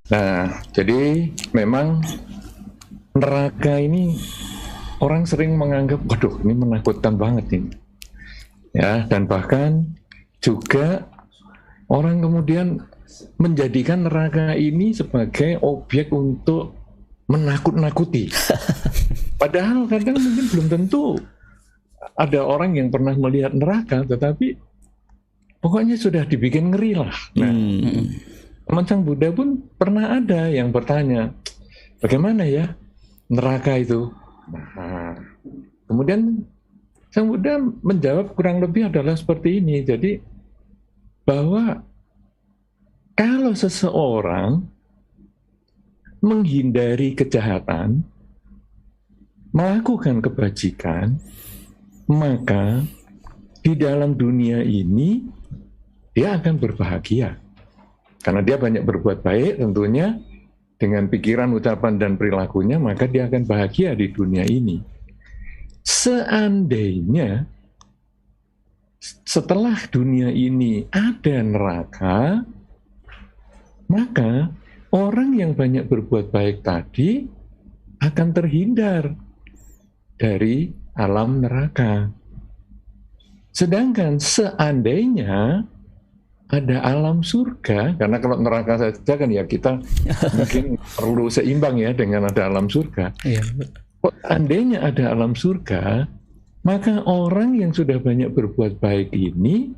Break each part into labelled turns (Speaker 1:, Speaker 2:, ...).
Speaker 1: Nah, jadi memang neraka ini orang sering menganggap, waduh ini menakutkan banget ini. Ya, dan bahkan juga orang kemudian menjadikan neraka ini sebagai objek untuk menakut-nakuti. Padahal kadang mungkin belum tentu ada orang yang pernah melihat neraka, tetapi pokoknya sudah dibikin ngeri lah. Nah, teman Sang Buddha pun pernah ada yang bertanya, bagaimana ya neraka itu? Nah, kemudian Sang Buddha menjawab kurang lebih adalah seperti ini. Jadi bahwa kalau seseorang menghindari kejahatan, melakukan kebajikan, maka di dalam dunia ini dia akan berbahagia. Karena dia banyak berbuat baik tentunya, dengan pikiran, ucapan, dan perilakunya, maka dia akan bahagia di dunia ini. Seandainya setelah dunia ini ada neraka, maka orang yang banyak berbuat baik tadi akan terhindar dari alam neraka. Sedangkan seandainya ada alam surga, karena kalau neraka saja kan ya kita mungkin perlu seimbang ya dengan ada alam surga.
Speaker 2: Iya.
Speaker 1: Seandainya ada alam surga, maka orang yang sudah banyak berbuat baik ini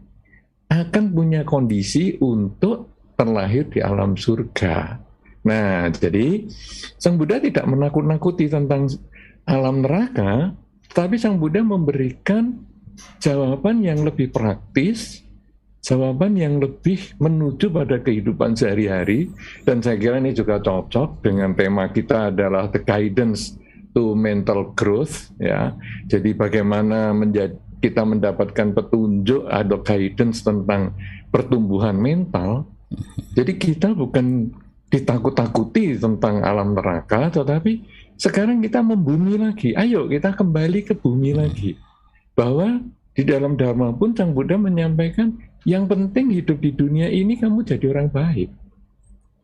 Speaker 1: akan punya kondisi untuk terlahir di alam surga. Nah, jadi Sang Buddha tidak menakut-nakuti tentang alam neraka, tapi Sang Buddha memberikan jawaban yang lebih praktis, jawaban yang lebih menuju pada kehidupan sehari-hari, dan saya kira ini juga cocok dengan tema kita adalah the guidance to mental growth, ya. Jadi bagaimana kita mendapatkan petunjuk atau guidance tentang pertumbuhan mental. Jadi kita bukan ditakut-takuti tentang alam neraka, tetapi sekarang kita membumi lagi. Ayo kita kembali ke bumi lagi. Bahwa di dalam Dharma pun Sang Buddha menyampaikan yang penting hidup di dunia ini kamu jadi orang baik.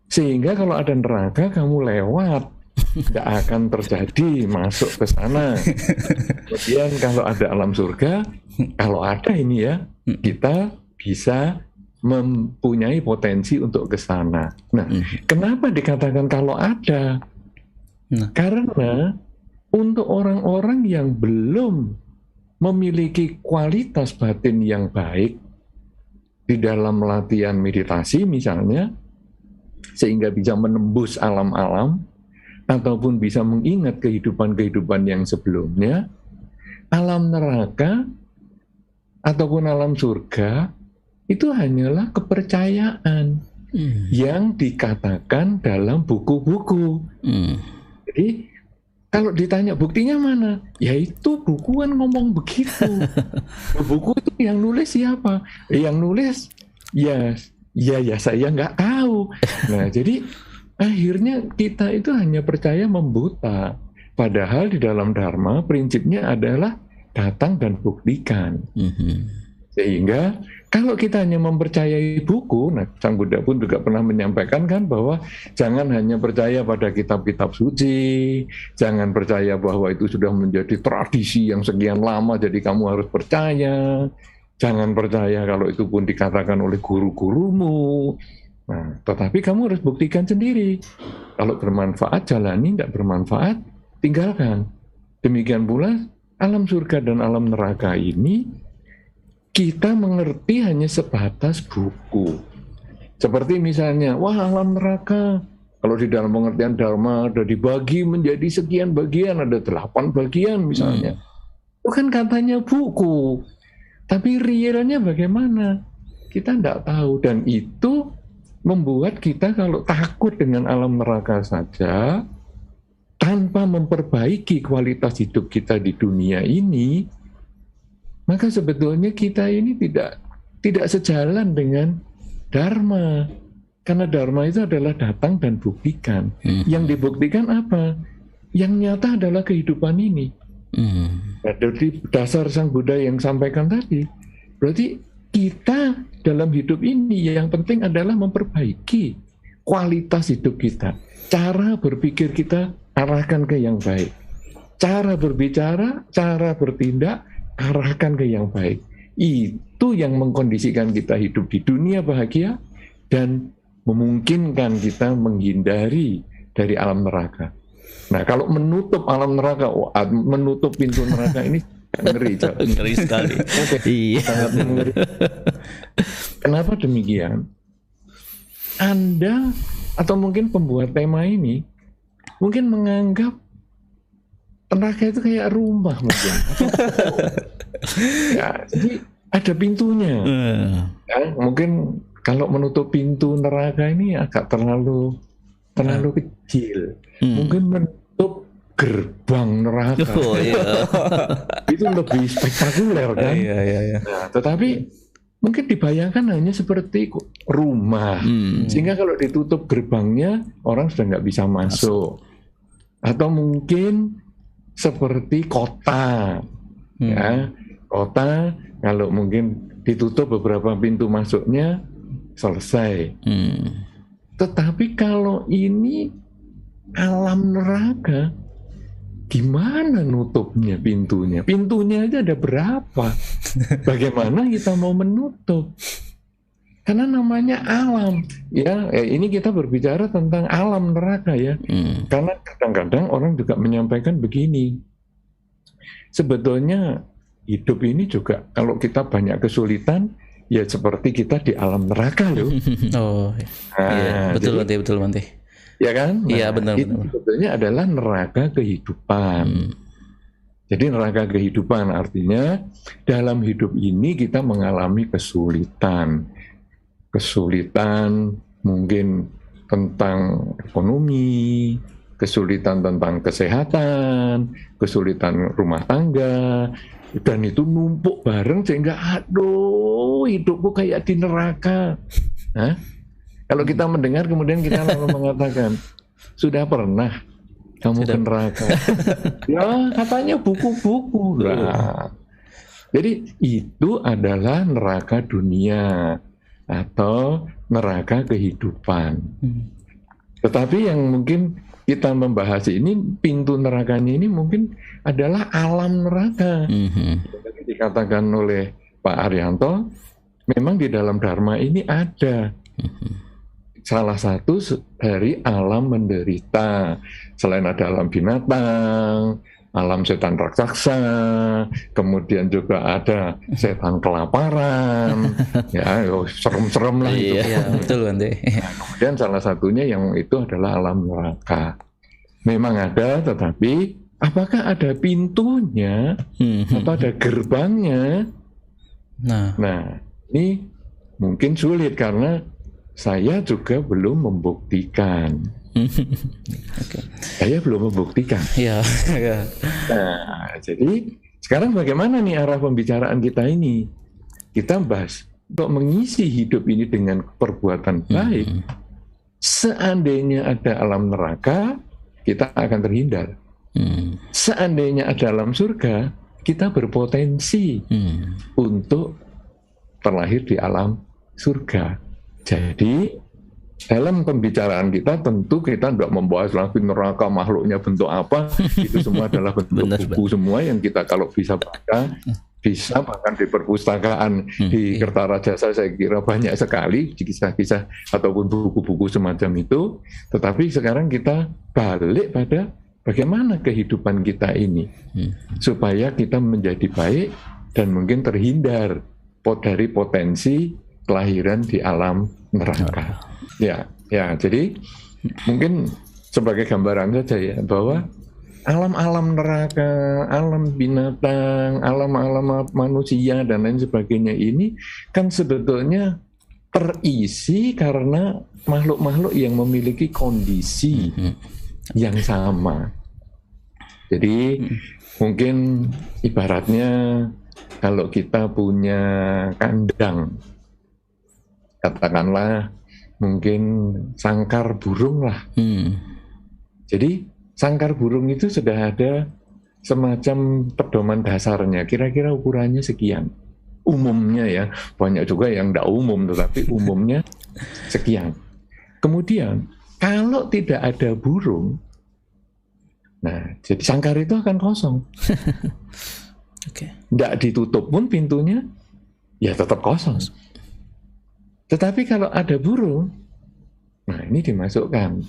Speaker 1: Sehingga kalau ada neraka kamu lewat, tidak akan terjadi masuk ke sana. Kemudian kalau ada alam surga, kalau ada ini ya, kita bisa mempunyai potensi untuk ke sana. Nah, kenapa dikatakan kalau ada? Karena untuk orang-orang yang belum memiliki kualitas batin yang baik di dalam latihan meditasi misalnya, sehingga bisa menembus alam-alam ataupun bisa mengingat kehidupan-kehidupan yang sebelumnya, alam neraka ataupun alam surga itu hanyalah kepercayaan yang dikatakan dalam buku-buku. Jadi kalau ditanya buktinya mana? Ya itu buku kan ngomong begitu. Buku itu yang nulis siapa? Yang nulis ya saya nggak tahu. Nah jadi akhirnya kita itu hanya percaya membuta. Padahal di dalam Dharma prinsipnya adalah datang dan buktikan. Sehingga kalau kita hanya mempercayai buku, nah Sang Buddha pun juga pernah menyampaikan kan bahwa jangan hanya percaya pada kitab-kitab suci, jangan percaya bahwa itu sudah menjadi tradisi yang sekian lama jadi kamu harus percaya, jangan percaya kalau itu pun dikatakan oleh guru-gurumu. Nah, tetapi kamu harus buktikan sendiri. Kalau bermanfaat jalani, tidak bermanfaat tinggalkan. Demikian pula alam surga dan alam neraka ini kita mengerti hanya sebatas buku. Seperti misalnya, wah alam neraka, kalau di dalam pengertian Dharma ada dibagi menjadi sekian bagian, ada 8 bagian misalnya. Itu kan katanya buku. Tapi realnya bagaimana? Kita tidak tahu. Dan itu membuat kita kalau takut dengan alam neraka saja, tanpa memperbaiki kualitas hidup kita di dunia ini, maka sebetulnya kita ini tidak sejalan dengan Dharma. Karena Dharma itu adalah datang dan buktikan. Yang dibuktikan apa? Yang nyata adalah kehidupan ini. Dari dasar Sang Buddha yang sampaikan tadi, berarti kita dalam hidup ini yang penting adalah memperbaiki kualitas hidup kita, cara berpikir kita arahkan ke yang baik, cara berbicara, cara bertindak arahkan ke yang baik. Itu yang mengkondisikan kita hidup di dunia bahagia dan memungkinkan kita menghindari dari alam neraka. Nah, kalau menutup alam neraka, menutup pintu neraka ini ngeri,
Speaker 2: ngeri sekali. Iya.
Speaker 1: Sangat mengeri. Kenapa demikian? Anda atau mungkin pembuat tema ini mungkin menganggap neraka itu kayak rumah mungkin. Ya, jadi ada pintunya. Ya, mungkin kalau menutup pintu neraka ini agak terlalu kecil. Mungkin menutup gerbang neraka.
Speaker 2: Oh, iya.
Speaker 1: Itu lebih spektakuler kan?
Speaker 2: Iya.
Speaker 1: Nah, tetapi mungkin dibayangkan hanya seperti rumah, sehingga kalau ditutup gerbangnya orang sudah nggak bisa masuk. Atau mungkin seperti kota, ya, kota kalau mungkin ditutup beberapa pintu masuknya selesai. Tetapi kalau ini alam neraka, gimana nutupnya pintunya? Pintunya aja ada berapa? Bagaimana kita mau menutup? Karena namanya alam, ya. Ini kita berbicara tentang alam neraka ya. Karena kadang-kadang orang juga menyampaikan begini. Sebetulnya hidup ini juga kalau kita banyak kesulitan, ya seperti kita di alam neraka loh.
Speaker 2: Oh, iya. Betul Bante.
Speaker 1: Ya kan? Nah,
Speaker 2: iya benar.
Speaker 1: Itu sebetulnya adalah neraka kehidupan. Jadi neraka kehidupan artinya dalam hidup ini kita mengalami kesulitan mungkin tentang ekonomi, kesulitan tentang kesehatan, kesulitan rumah tangga, dan itu numpuk bareng sehingga aduh hidupku kayak di neraka. Hah? Kalau kita mendengar kemudian kita lalu mengatakan, sudah pernah kamu ke neraka? Ya katanya buku-buku. Nah, jadi itu adalah neraka dunia atau neraka kehidupan. Tetapi yang mungkin kita membahas ini, pintu nerakanya ini mungkin adalah alam neraka. Seperti dikatakan oleh Pak Arianto, memang di dalam Dharma ini ada. Salah satu dari alam menderita. Selain ada alam binatang, alam setan raksasa, kemudian juga ada setan kelaparan, ya serem-serem lah itu.
Speaker 2: Iya, betul Bante.
Speaker 1: Nah, kemudian salah satunya yang itu adalah alam neraka. Memang ada, tetapi apakah ada pintunya atau ada gerbangnya? Nah, ini mungkin sulit karena saya juga belum membuktikan. Saya belum membuktikan.
Speaker 2: Iya.
Speaker 1: Nah, jadi sekarang bagaimana nih arah pembicaraan kita ini? Kita bahas untuk mengisi hidup ini dengan perbuatan baik. Seandainya ada alam neraka, kita akan terhindar. Seandainya ada alam surga, kita berpotensi untuk terlahir di alam surga. Jadi dalam pembicaraan kita tentu kita tidak membahas lagi neraka makhluknya bentuk apa. Itu semua adalah bentuk buku semua yang kita kalau bisa baca, bisa bahkan di perpustakaan di Kertarajasa saya kira banyak sekali kisah-kisah ataupun buku-buku semacam itu. Tetapi sekarang kita balik pada bagaimana kehidupan kita ini supaya kita menjadi baik dan mungkin terhindar dari potensi kelahiran di alam neraka. Ya, jadi mungkin sebagai gambaran saja ya bahwa alam-alam neraka, alam binatang, alam-alam manusia dan lain sebagainya ini kan sebetulnya terisi karena makhluk-makhluk yang memiliki kondisi yang sama. Jadi mungkin ibaratnya kalau kita punya kandang, katakanlah mungkin sangkar burung lah. Jadi sangkar burung itu sudah ada semacam pedoman dasarnya, kira-kira ukurannya sekian. Umumnya ya, banyak juga yang tidak umum, tetapi umumnya sekian. Kemudian kalau tidak ada burung, nah jadi sangkar itu akan kosong. Tidak ditutup pun pintunya, ya tetap kosong. Tetapi kalau ada burung, nah ini dimasukkan.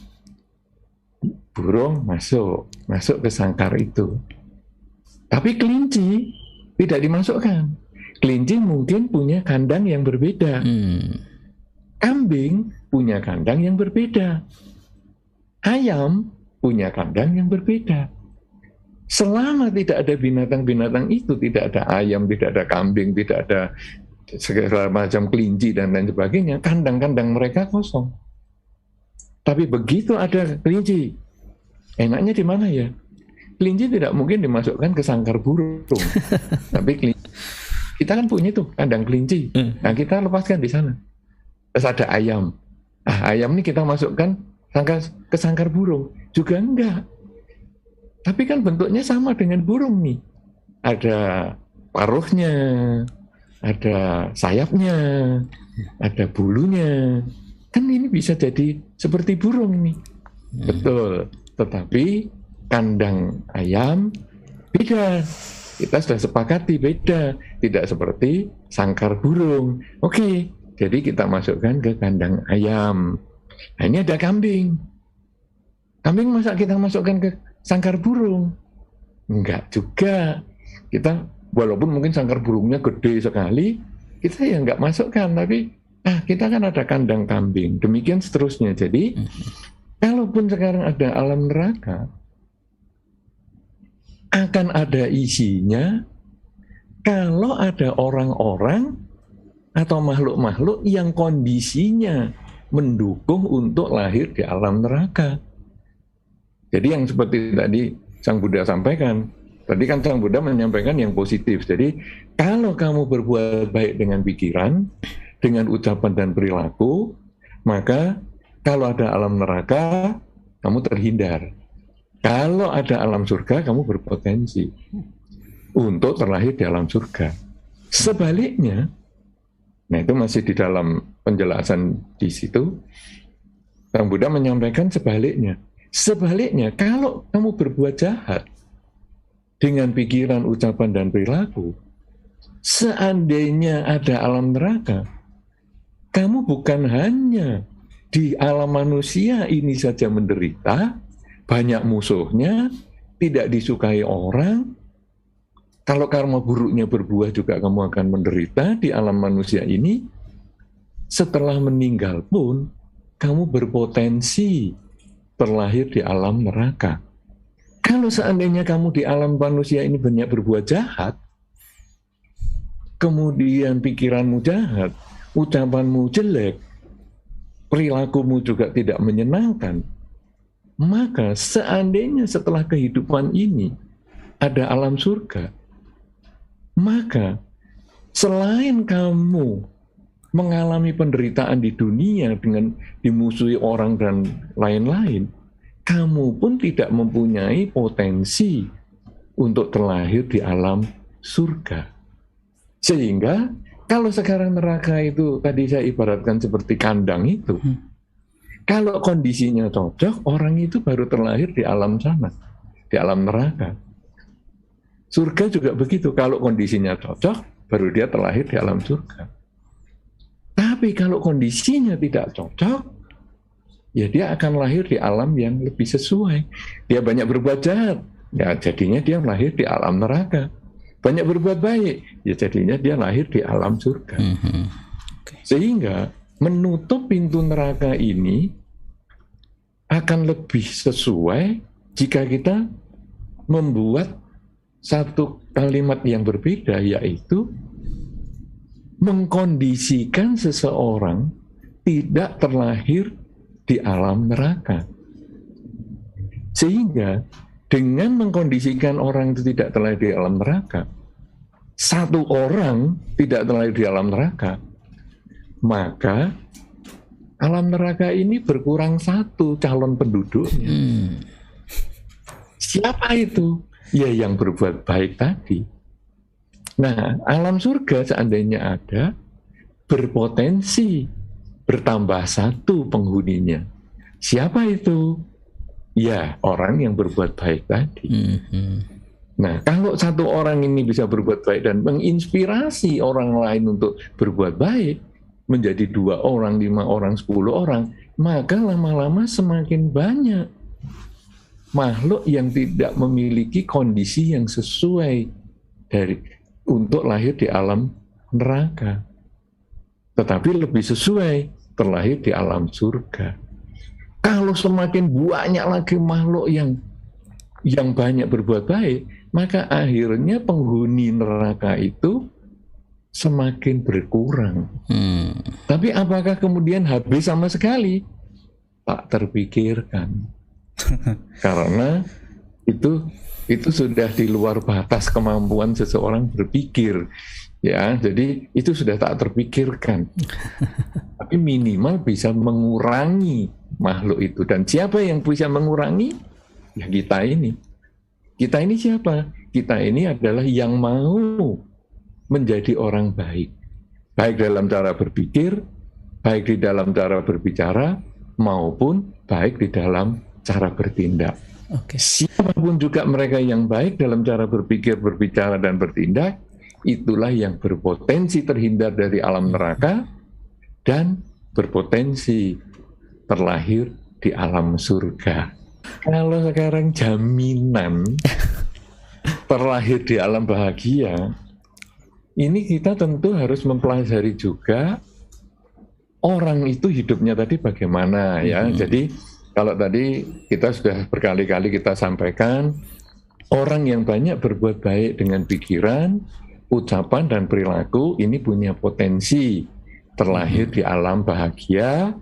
Speaker 1: Burung masuk ke sangkar itu. Tapi kelinci tidak dimasukkan. Kelinci mungkin punya kandang yang berbeda. Kambing punya kandang yang berbeda. Ayam punya kandang yang berbeda. Selama tidak ada binatang-binatang itu, tidak ada ayam, tidak ada kambing, tidak ada segala macam kelinci dan lain sebagainya, kandang-kandang mereka kosong. Tapi begitu ada kelinci, enaknya di mana ya? Kelinci tidak mungkin dimasukkan ke sangkar burung. Tapi kita kan punya tuh kandang kelinci. Nah, kita lepaskan di sana. Terus ada ayam. Ayam ini kita masukkan ke sangkar burung. Juga enggak. Tapi kan bentuknya sama dengan burung nih. Ada paruhnya, ada sayapnya, ada bulunya. Kan ini bisa jadi seperti burung ini. Betul. Tetapi kandang ayam beda. Kita sudah sepakati beda. Tidak seperti sangkar burung. Oke, jadi kita masukkan ke kandang ayam. Nah, ini ada kambing. Kambing masa kita masukkan ke sangkar burung? Enggak juga. Kita walaupun mungkin sangkar burungnya gede sekali, kita ya enggak masukkan. Tapi kita kan ada kandang kambing. Demikian seterusnya. Jadi kalaupun sekarang ada alam neraka, akan ada isinya kalau ada orang-orang atau makhluk-makhluk yang kondisinya mendukung untuk lahir di alam neraka. Jadi yang seperti tadi Sang Buddha sampaikan, tadi kan Sang Buddha menyampaikan yang positif. Jadi kalau kamu berbuat baik dengan pikiran, dengan ucapan dan perilaku, maka kalau ada alam neraka, kamu terhindar. Kalau ada alam surga, kamu berpotensi untuk terlahir di alam surga. Sebaliknya, nah itu masih di dalam penjelasan di situ, Sang Buddha menyampaikan sebaliknya. Sebaliknya, kalau kamu berbuat jahat dengan pikiran, ucapan, dan perilaku, seandainya ada alam neraka, kamu bukan hanya di alam manusia ini saja menderita, banyak musuhnya, tidak disukai orang. Kalau karma buruknya berbuah juga kamu akan menderita di alam manusia ini. Setelah meninggal pun, kamu berpotensi terlahir di alam neraka. Kalau seandainya kamu di alam manusia ini banyak berbuat jahat, kemudian pikiranmu jahat, ucapanmu jelek, perilakumu juga tidak menyenangkan, maka seandainya setelah kehidupan ini ada alam surga, maka selain kamu mengalami penderitaan di dunia dengan dimusuhi orang dan lain-lain, kamu pun tidak mempunyai potensi untuk terlahir di alam surga. Sehingga kalau sekarang neraka itu tadi saya ibaratkan seperti kandang itu, kalau kondisinya cocok, orang itu baru terlahir di alam sana, di alam neraka. Surga juga begitu, kalau kondisinya cocok, baru dia terlahir di alam surga. Tapi kalau kondisinya tidak cocok, ya dia akan lahir di alam yang lebih sesuai. Dia banyak berbuat jahat, ya jadinya dia lahir di alam neraka. Banyak berbuat baik, ya jadinya dia lahir di alam surga. Sehingga menutup pintu neraka ini akan lebih sesuai jika kita membuat satu kalimat yang berbeda, yaitu mengkondisikan seseorang tidak terlahir di alam neraka. Sehingga dengan mengkondisikan orang itu tidak terlahir di alam neraka, satu orang tidak terlahir di alam neraka, maka alam neraka ini berkurang satu calon penduduknya. Siapa itu? Ya yang berbuat baik tadi. Nah, alam surga seandainya ada, berpotensi bertambah satu penghuninya. Siapa itu? Ya, orang yang berbuat baik tadi. Nah, kalau satu orang ini bisa berbuat baik dan menginspirasi orang lain untuk berbuat baik, menjadi 2 orang, 5 orang, 10 orang, maka lama-lama semakin banyak makhluk yang tidak memiliki kondisi yang sesuai untuk lahir di alam neraka, tetapi lebih sesuai terlahir di alam surga. Kalau semakin banyak lagi makhluk yang banyak berbuat baik, maka akhirnya penghuni neraka itu semakin berkurang. Tapi apakah kemudian habis sama sekali? Tak terpikirkan. Karena itu sudah di luar batas kemampuan seseorang berpikir, ya. Jadi itu sudah tak terpikirkan. Tapi minimal bisa mengurangi makhluk itu. Dan siapa yang bisa mengurangi? Ya kita ini. Kita ini siapa? Kita ini adalah yang mau menjadi orang baik. Baik dalam cara berpikir, baik di dalam cara berbicara, maupun baik di dalam cara bertindak. Siapapun juga mereka yang baik dalam cara berpikir, berbicara, dan bertindak, itulah yang berpotensi terhindar dari alam neraka dan berpotensi terlahir di alam surga. Kalau sekarang jaminan terlahir di alam bahagia, ini kita tentu harus mempelajari juga orang itu hidupnya tadi bagaimana, ya. Jadi kalau tadi kita sudah berkali-kali kita sampaikan, orang yang banyak berbuat baik dengan pikiran, ucapan, dan perilaku ini punya potensi terlahir di alam bahagia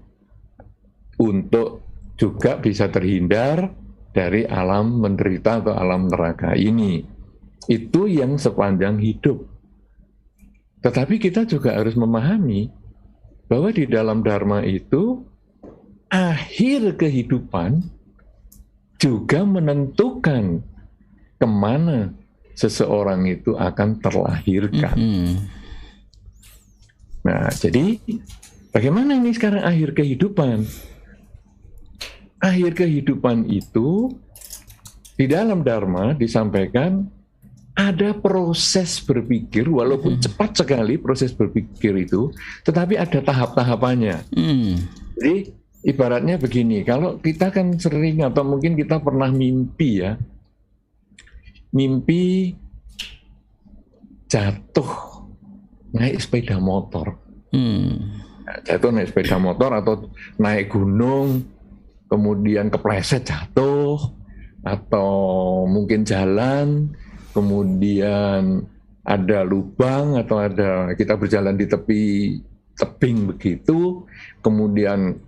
Speaker 1: untuk juga bisa terhindar dari alam menderita atau alam neraka ini. Itu yang sepanjang hidup. Tetapi kita juga harus memahami bahwa di dalam Dharma itu akhir kehidupan juga menentukan kemana seseorang itu akan terlahirkan. Nah, jadi bagaimana ini sekarang akhir kehidupan? Akhir kehidupan itu di dalam Dharma disampaikan ada proses berpikir, walaupun cepat sekali proses berpikir itu, tetapi ada tahap-tahapannya. Jadi ibaratnya begini, kalau kita kan sering atau mungkin kita pernah mimpi, ya, mimpi jatuh naik sepeda motor, jatuh naik sepeda motor atau naik gunung, kemudian kepleset jatuh, atau mungkin jalan, kemudian ada lubang atau kita berjalan di tepi tebing begitu, kemudian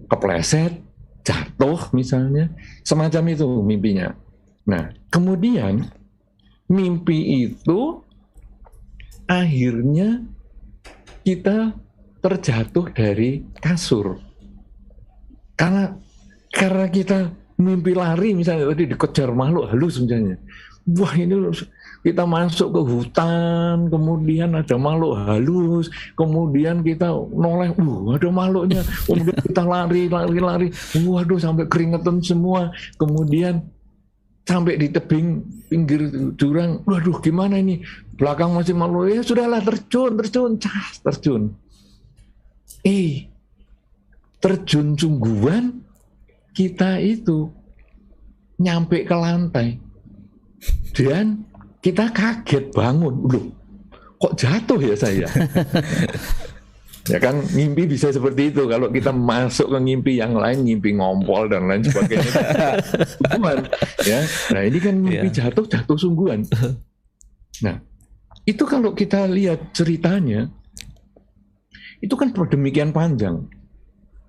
Speaker 1: kepleset, jatuh misalnya, semacam itu mimpinya. Nah, kemudian mimpi itu akhirnya kita terjatuh dari kasur. Karena kita mimpi lari misalnya tadi dikejar makhluk halus misalnya. Wah, ini kita masuk ke hutan, kemudian ada makhluk halus, kemudian kita noleh, ada makhluknya, kemudian kita lari, waduh sampai keringetan semua, kemudian sampai di tebing pinggir jurang, waduh gimana ini, belakang masih makhluk, ya sudahlah terjun, terjun sungguhan, kita itu nyampe ke lantai, dan kita kaget bangun, loh kok jatuh ya saya? Ya kan mimpi bisa seperti itu. Kalau kita masuk ke mimpi yang lain, mimpi ngompol dan lain sebagainya, sungguhan, ya. Nah ini kan mimpi jatuh sungguhan. Nah itu kalau kita lihat ceritanya, itu kan demikian panjang.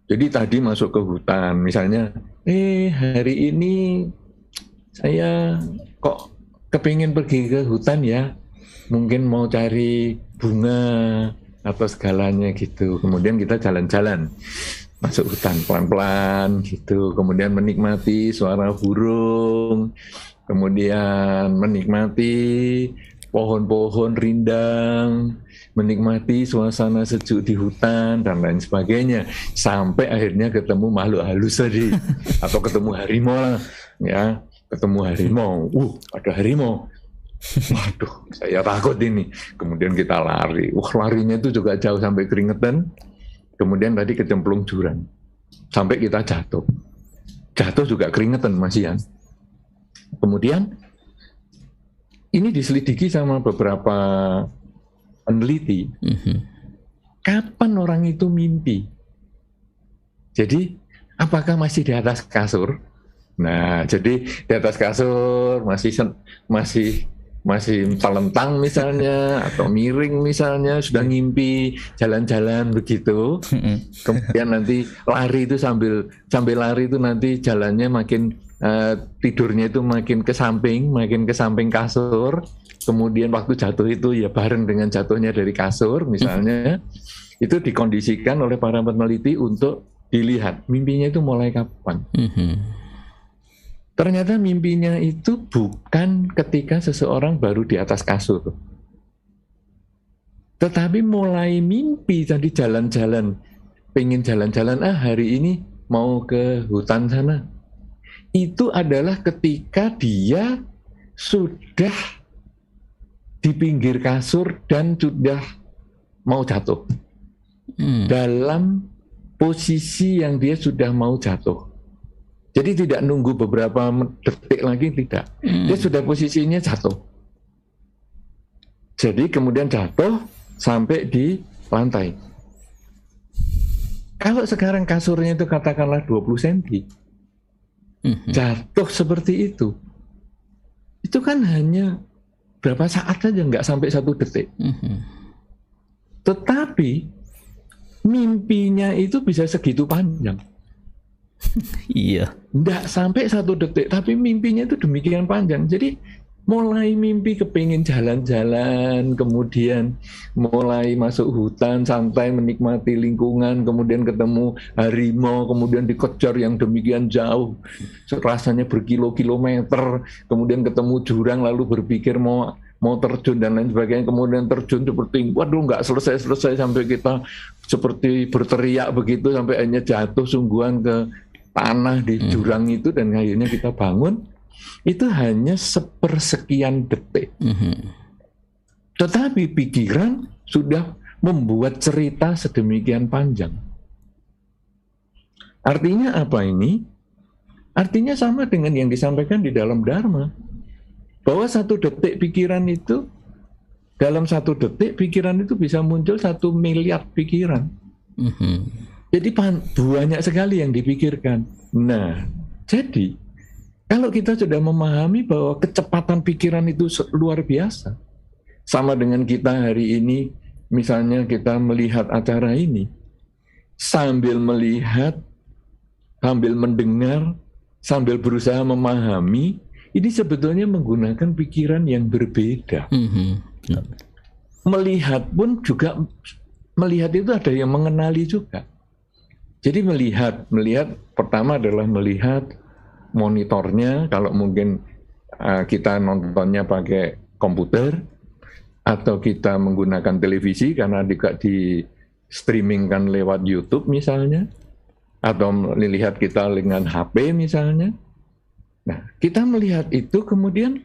Speaker 1: Jadi tadi masuk ke hutan, misalnya, hari ini saya kok kepingin pergi ke hutan ya, mungkin mau cari bunga atau segalanya gitu. Kemudian kita jalan-jalan masuk hutan pelan-pelan gitu, kemudian menikmati suara burung, kemudian menikmati pohon-pohon rindang, menikmati suasana sejuk di hutan dan lain sebagainya, sampai akhirnya ketemu makhluk halus tadi atau ketemu harimau lah, ya, ketemu harimau, ada harimau. Waduh, saya takut ini. Kemudian kita lari. Larinya itu juga jauh sampai keringetan. Kemudian tadi kecemplung jurang. Sampai kita jatuh. Jatuh juga keringetan, Mas Ian. Kemudian ini diselidiki sama beberapa peneliti. Kapan orang itu mimpi? Jadi, apakah masih di atas kasur? Nah, jadi di atas kasur masih telentang misalnya, atau miring misalnya, sudah ngimpi jalan-jalan begitu. Kemudian nanti lari itu sambil lari itu nanti jalannya makin tidurnya itu makin ke samping kasur. Kemudian waktu jatuh itu ya bareng dengan jatuhnya dari kasur misalnya. Itu dikondisikan oleh para peneliti untuk dilihat mimpinya itu mulai kapan. Ternyata mimpinya itu bukan ketika seseorang baru di atas kasur, tetapi mulai mimpi tadi jalan-jalan, pengen jalan-jalan, hari ini mau ke hutan sana. Itu adalah ketika dia sudah di pinggir kasur dan sudah mau jatuh, dalam posisi yang dia sudah mau jatuh. Jadi tidak nunggu beberapa detik lagi, tidak. Dia sudah posisinya jatuh. Jadi kemudian jatuh sampai di lantai. Kalau sekarang kasurnya itu katakanlah 20 cm, jatuh seperti itu kan hanya berapa saat saja, nggak sampai 1 detik. Tetapi mimpinya itu bisa segitu panjang.
Speaker 2: Iya.
Speaker 1: Nggak sampai 1 detik, tapi mimpinya itu demikian panjang. Jadi mulai mimpi kepingin jalan-jalan, kemudian mulai masuk hutan, santai menikmati lingkungan, kemudian ketemu harimau, kemudian dikejar yang demikian jauh, rasanya berkilo-kilometer, kemudian ketemu jurang, lalu berpikir mau terjun dan lain sebagainya, kemudian terjun seperti, waduh nggak selesai sampai kita seperti berteriak begitu, sampai akhirnya jatuh sungguhan ke tanah di jurang itu, dan akhirnya kita bangun. Itu hanya sepersekian detik. Tetapi pikiran sudah membuat cerita sedemikian panjang. Artinya apa ini? Artinya sama dengan yang disampaikan di dalam Dharma, bahwa 1 detik pikiran itu, dalam 1 detik pikiran itu bisa muncul 1 miliar pikiran. Jadi banyak sekali yang dipikirkan. Nah, jadi kalau kita sudah memahami bahwa kecepatan pikiran itu luar biasa, sama dengan kita hari ini, misalnya kita melihat acara ini, sambil melihat, sambil mendengar, sambil berusaha memahami, ini sebetulnya menggunakan pikiran yang berbeda. Melihat pun juga, melihat itu ada yang mengenali juga. Jadi melihat pertama adalah melihat monitornya, kalau mungkin kita nontonnya pakai komputer, atau kita menggunakan televisi karena juga di streamingkan lewat YouTube misalnya, atau melihat kita dengan HP misalnya. Nah, kita melihat itu kemudian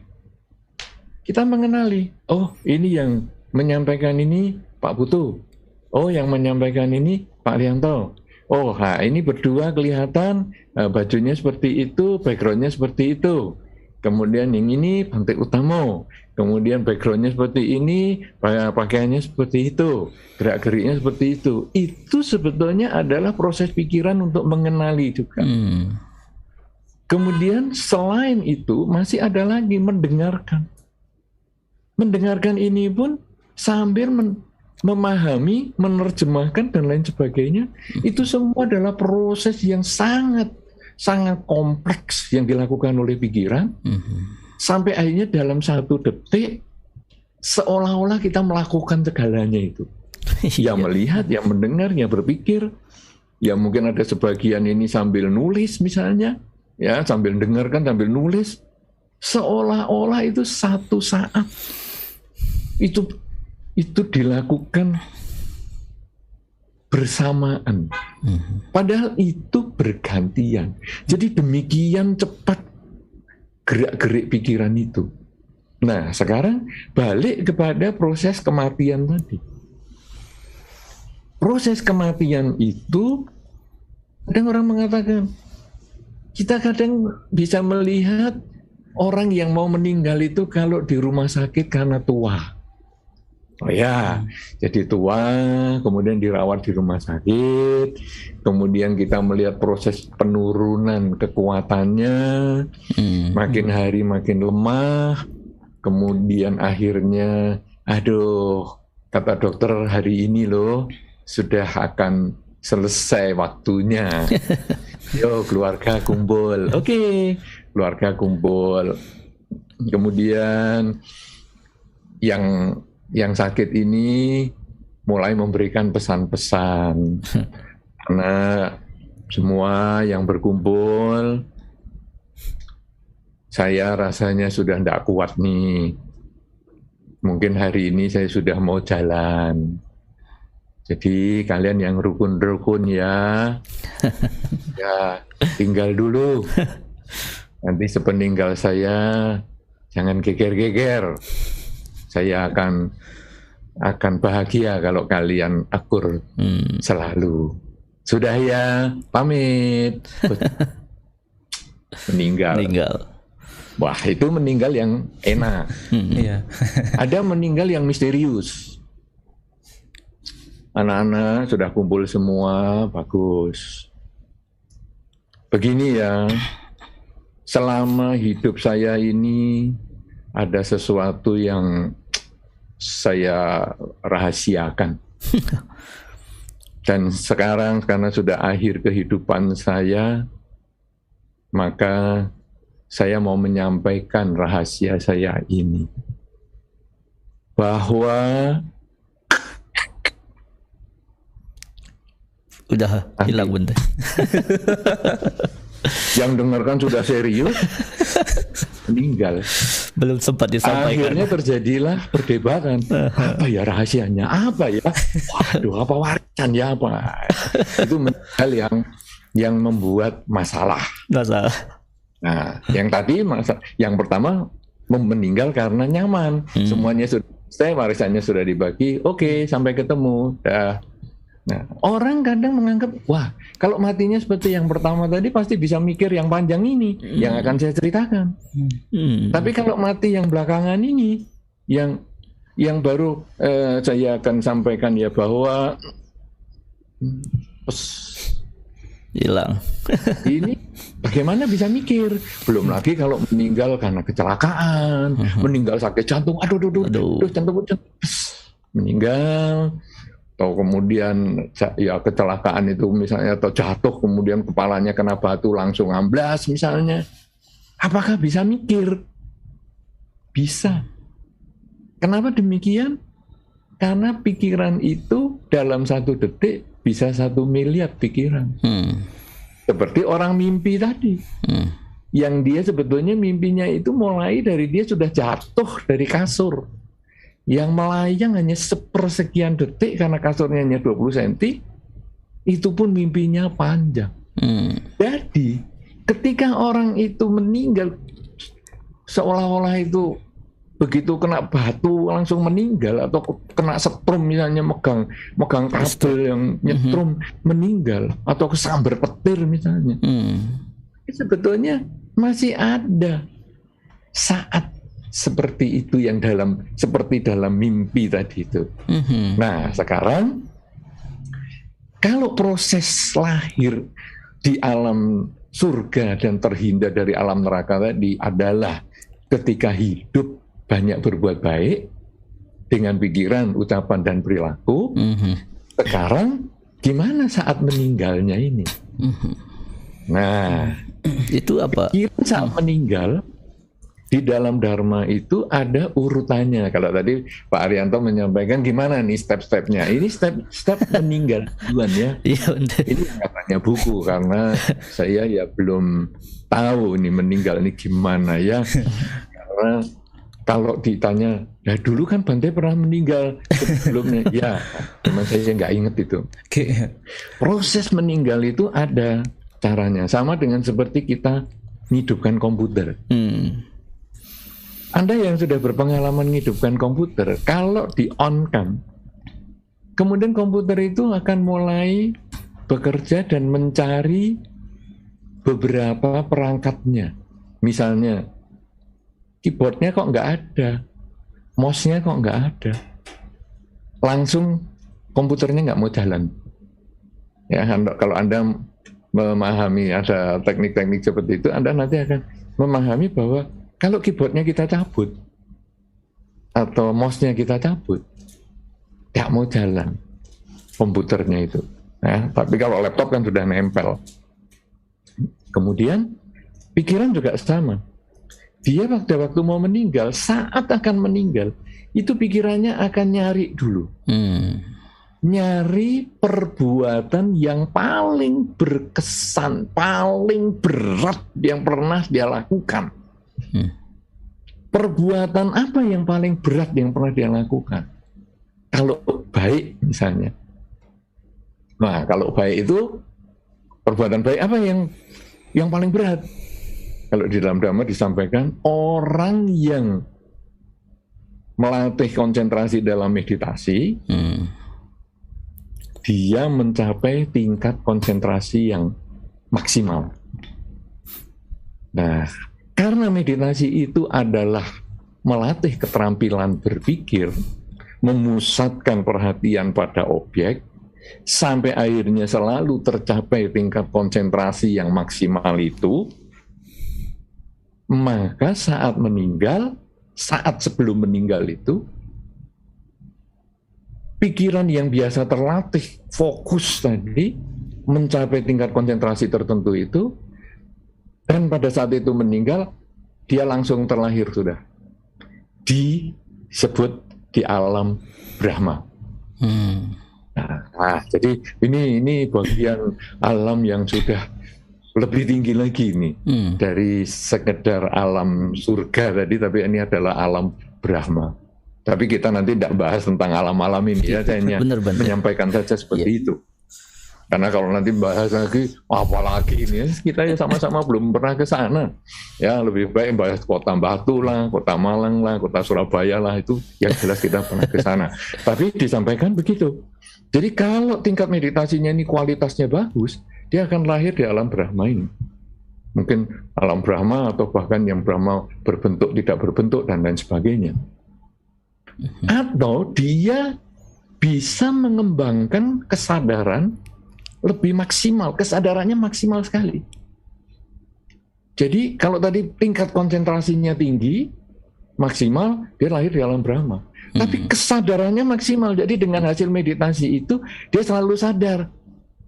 Speaker 1: kita mengenali, oh ini yang menyampaikan ini Pak Putu, oh yang menyampaikan ini Pak Lianto. Oh, ini berdua kelihatan bajunya seperti itu, backgroundnya seperti itu. Kemudian yang ini Bante Utamo. Kemudian backgroundnya seperti ini, pakaiannya seperti itu, gerak-geriknya seperti itu. Itu sebetulnya adalah proses pikiran untuk mengenali juga. Kemudian selain itu masih ada lagi mendengarkan. Mendengarkan ini pun sambil memahami, menerjemahkan dan lain sebagainya, itu semua adalah proses yang sangat kompleks yang dilakukan oleh pikiran, sampai akhirnya dalam 1 detik seolah-olah kita melakukan segalanya itu. Yang melihat, yang mendengar, yang berpikir, ya mungkin ada sebagian ini sambil nulis misalnya, ya sambil dengarkan, sambil nulis, seolah-olah itu 1 saat itu dilakukan bersamaan. Padahal itu bergantian. Jadi demikian cepat gerak-gerik pikiran itu. Nah, sekarang balik kepada proses kematian tadi. Proses kematian itu, kadang orang mengatakan, kita kadang bisa melihat orang yang mau meninggal itu kalau di rumah sakit karena tua. Oh ya, jadi tua, kemudian dirawat di rumah sakit, kemudian kita melihat proses penurunan kekuatannya, makin hari makin lemah, kemudian akhirnya, aduh, kata dokter hari ini loh, sudah akan selesai waktunya. Yo, keluarga kumpul. Oke, keluarga kumpul. Kemudian yang sakit ini mulai memberikan pesan-pesan. Karena semua yang berkumpul, saya rasanya sudah tidak kuat nih. Mungkin hari ini saya sudah mau jalan. Jadi kalian yang rukun-rukun ya, ya tinggal dulu. Nanti sepeninggal saya jangan geger-geger. Saya akan bahagia kalau kalian akur selalu. Sudah ya, pamit. Meninggal. Wah, itu meninggal yang enak. Ada meninggal yang misterius. Anak-anak sudah kumpul semua, bagus. Begini ya, selama hidup saya ini ada sesuatu yang saya rahasiakan. Dan sekarang karena sudah akhir kehidupan saya, maka saya mau menyampaikan rahasia saya ini. Bahwa
Speaker 2: udah hilang bunda.
Speaker 1: Yang dengarkan sudah serius, meninggal.
Speaker 2: Belum sempat disampaikan.
Speaker 1: Akhirnya terjadilah perdebatan. Apa ya rahasianya? Apa ya? Waduh, apa warisan ya apa? Itu meninggal yang membuat masalah. Nah, yang tadi yang pertama meninggal karena nyaman. Semuanya sudah selesai, warisannya sudah dibagi. Oke, sampai ketemu. Nah, orang kadang menganggap, wah, kalau matinya seperti yang pertama tadi pasti bisa mikir yang panjang ini, yang akan saya ceritakan. Tapi kalau mati yang belakangan ini, yang baru saya akan sampaikan ya bahwa
Speaker 2: hilang.
Speaker 1: Ini bagaimana bisa mikir? Belum lagi kalau meninggal karena kecelakaan, meninggal sakit jantung, aduh, jantung, meninggal. Atau kemudian ya kecelakaan itu misalnya atau jatuh kemudian kepalanya kena batu langsung amblas misalnya. Apakah bisa mikir? Bisa. Kenapa demikian? Karena pikiran itu dalam 1 detik bisa 1 miliar pikiran. Seperti orang mimpi tadi. Yang dia sebetulnya mimpinya itu mulai dari dia sudah jatuh dari kasur. Yang melayang hanya sepersekian detik karena kasurnya hanya 20 cm, itu pun mimpinya panjang. Jadi ketika orang itu meninggal, seolah-olah itu begitu kena batu langsung meninggal, atau kena setrum misalnya megang kabel yang nyetrum meninggal, atau kesambar petir misalnya. Sebetulnya masih ada saat seperti itu yang seperti dalam mimpi tadi itu. Nah, sekarang kalau proses lahir di alam surga dan terhindar dari alam neraka tadi adalah ketika hidup banyak berbuat baik dengan pikiran, ucapan dan perilaku. Sekarang gimana saat meninggalnya ini? Nah,
Speaker 2: itu apa?
Speaker 1: Pikiran saat meninggal di dalam Dharma itu ada urutannya. Kalau tadi Pak Arianto menyampaikan gimana nih step-stepnya. Ini step meninggal duluan ya. Ini katanya buku karena saya ya belum tahu ini meninggal ini gimana ya. Karena Kalau ditanya, ya dulu kan Bante pernah meninggal sebelumnya. Ya, memang saya nggak inget itu. Proses meninggal itu ada caranya. Sama dengan seperti kita menghidupkan komputer. Anda yang sudah berpengalaman menghidupkan komputer, kalau di-on-kan, kemudian komputer itu akan mulai bekerja dan mencari beberapa perangkatnya. Misalnya, keyboardnya kok nggak ada, mouse-nya kok nggak ada, langsung komputernya nggak mau jalan. Ya, kalau Anda memahami ada teknik-teknik seperti itu, Anda nanti akan memahami bahwa kalau keyboardnya kita cabut atau mouse-nya kita cabut, nggak mau jalan komputernya itu. Ya, tapi kalau laptop kan sudah nempel. Kemudian pikiran juga sama. Dia pada waktu mau meninggal, saat akan meninggal, itu pikirannya akan nyari dulu. Nyari perbuatan yang paling berkesan, paling berat yang pernah dia lakukan. Perbuatan apa yang paling berat yang pernah dia lakukan? Kalau baik misalnya. Nah, kalau baik itu, perbuatan baik apa yang paling berat? Kalau di dalam Dhamma disampaikan, orang yang melatih konsentrasi dalam meditasi, dia mencapai tingkat konsentrasi yang maksimal. Nah, karena meditasi itu adalah melatih keterampilan berpikir, memusatkan perhatian pada objek, sampai akhirnya selalu tercapai tingkat konsentrasi yang maksimal itu, maka saat meninggal, saat sebelum meninggal itu, pikiran yang biasa terlatih fokus tadi mencapai tingkat konsentrasi tertentu itu, dan pada saat itu meninggal, dia langsung terlahir sudah. Disebut di alam Brahma. Nah, jadi ini bagian alam yang sudah lebih tinggi lagi nih dari sekedar alam surga tadi, tapi ini adalah alam Brahma. Tapi kita nanti tidak bahas tentang alam-alam ini ya, saya hanya menyampaikan saja seperti itu. Karena kalau nanti bahas lagi, apalagi ini, kita ya sama-sama belum pernah ke sana. Ya, lebih baik bahas kota Batu lah, kota Malang lah, kota Surabaya lah, itu yang jelas kita pernah ke sana. Tapi disampaikan begitu. Jadi kalau tingkat meditasinya ini kualitasnya bagus, dia akan lahir di alam Brahma ini. Mungkin alam Brahma atau bahkan yang Brahma berbentuk, tidak berbentuk, dan lain sebagainya. Atau dia bisa mengembangkan kesadaran lebih maksimal, kesadarannya maksimal sekali. Jadi kalau tadi tingkat konsentrasinya tinggi, maksimal, dia lahir di alam Brahma. Tapi kesadarannya maksimal, jadi dengan hasil meditasi itu, dia selalu sadar.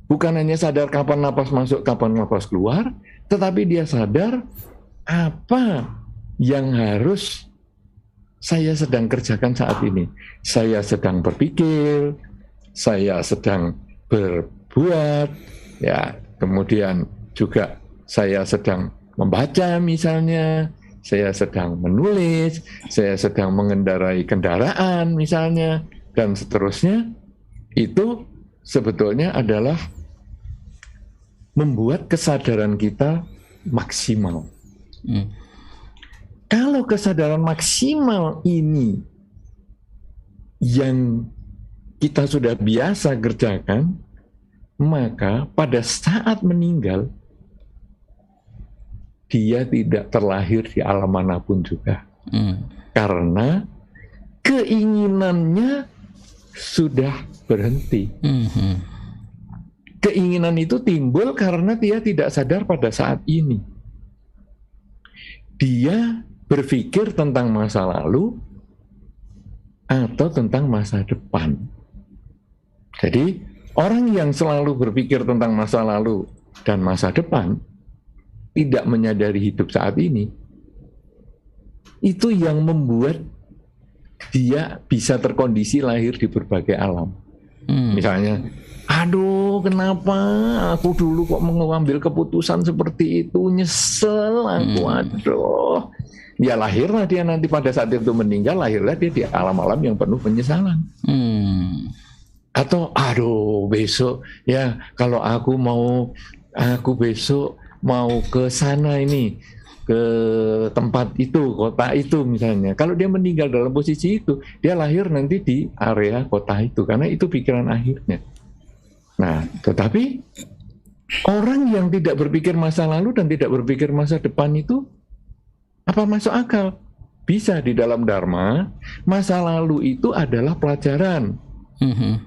Speaker 1: Bukan hanya sadar kapan napas masuk, kapan napas keluar, tetapi dia sadar apa yang harus saya sedang kerjakan saat ini. Saya sedang berpikir, saya sedang berbuat, ya, kemudian juga saya sedang membaca misalnya, saya sedang menulis, saya sedang mengendarai kendaraan misalnya, dan seterusnya. Itu sebetulnya adalah membuat kesadaran kita maksimal. Kalau kesadaran maksimal ini yang kita sudah biasa kerjakan, maka pada saat meninggal, dia tidak terlahir di alam manapun juga. Karena keinginannya sudah berhenti. Keinginan itu timbul karena dia tidak sadar pada saat ini. Dia berpikir tentang masa lalu atau tentang masa depan. Jadi, orang yang selalu berpikir tentang masa lalu dan masa depan, tidak menyadari hidup saat ini, itu yang membuat dia bisa terkondisi lahir di berbagai alam. Misalnya, aduh kenapa aku dulu kok mengambil keputusan seperti itu, nyesel aku, aduh. Ya lahirlah dia nanti pada saat itu meninggal, lahirlah dia di alam-alam yang penuh penyesalan. Atau aduh besok ya kalau aku besok mau ke sana ini, ke tempat itu, kota itu misalnya. Kalau dia meninggal dalam posisi itu, dia lahir nanti di area kota itu karena itu pikiran akhirnya. Nah, tetapi orang yang tidak berpikir masa lalu dan tidak berpikir masa depan itu apa masuk akal? Bisa di dalam Dharma, masa lalu itu adalah pelajaran.